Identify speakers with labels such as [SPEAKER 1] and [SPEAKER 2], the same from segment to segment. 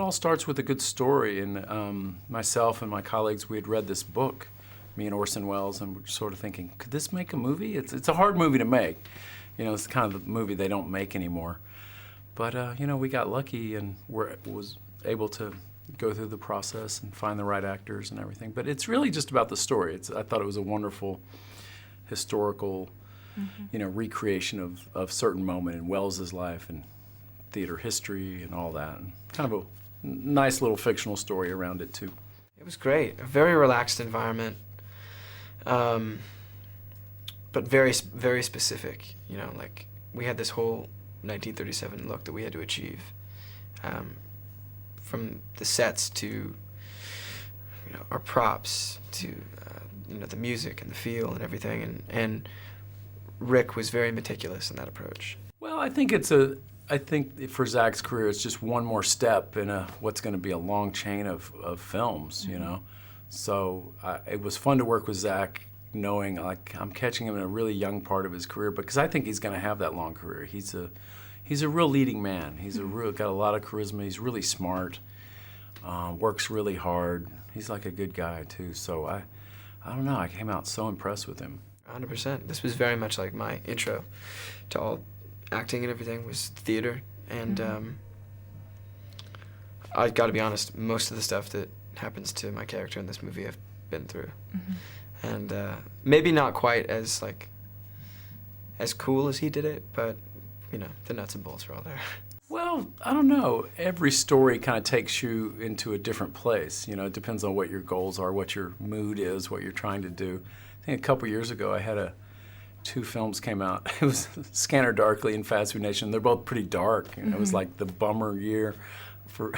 [SPEAKER 1] all starts with a good story, and myself and my colleagues, we had read this book, me and Orson Welles, and we're sort of thinking, could this make a movie? It's a hard movie to make. You know, it's kind of the movie they don't make anymore. But, you know, we got lucky and was able to go through the process and find the right actors and everything. But it's really just about the story. I thought it was a wonderful historical, you know, recreation of certain moment in Welles's life and theater history and all that. And kind of a nice little fictional story around it, too.
[SPEAKER 2] It was great. A very relaxed environment, but very, very specific. You know, like, we had this whole 1937 look that we had to achieve. From the sets to, you know, our props to, you know, the music and the feel and everything. And Rick was very meticulous in that approach.
[SPEAKER 1] Well, I think for Zac's career, it's just one more step in what's going to be a long chain of films, you know. So it was fun to work with Zac, knowing like I'm catching him in a really young part of his career, because I think he's going to have that long career. He's a real leading man. He's got a lot of charisma. He's really smart, works really hard. He's like a good guy too. So I don't know. I came out so impressed with him.
[SPEAKER 2] 100%. This was very much like my intro to all acting and everything was theater. And I got to be honest, most of the stuff that happens to my character in this movie I've been through. And maybe not quite as cool as he did it, but you know, the nuts and bolts are all there.
[SPEAKER 1] Well, I don't know. Every story kind of takes you into a different place. You know, it depends on what your goals are, what your mood is, what you're trying to do. I think a couple years ago I had two films came out. It was Scanner Darkly and Fast Food Nation. They're both pretty dark. You know, it was like the bummer year for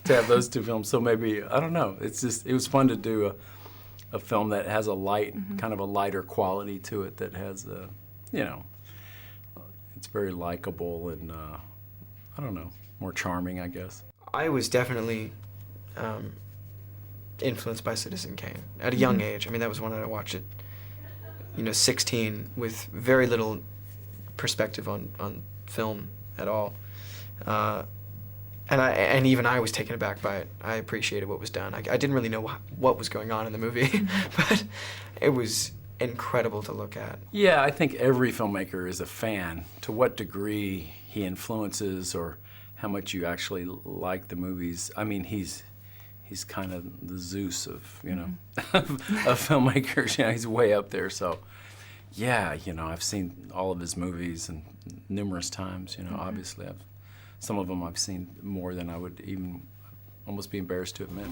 [SPEAKER 1] to have those two films. So maybe, I don't know. It was fun to do a film that has a light, kind of a lighter quality to it that has, you know, it's very likable and, I don't know, more charming, I guess.
[SPEAKER 2] I was definitely influenced by Citizen Kane at a young age. I mean, that was when I watched it, you know, 16, with very little perspective on film at all. And even I was taken aback by it. I appreciated what was done. I didn't really know what was going on in the movie, but it was incredible to look at.
[SPEAKER 1] Yeah, I think every filmmaker is a fan. To what degree he influences or how much you actually like the movies. I mean, he's kind of the Zeus of, you know, of filmmakers. You know, he's way up there. So, yeah, you know, I've seen all of his movies and numerous times. You know, obviously, some of them I've seen more than I would even almost be embarrassed to admit.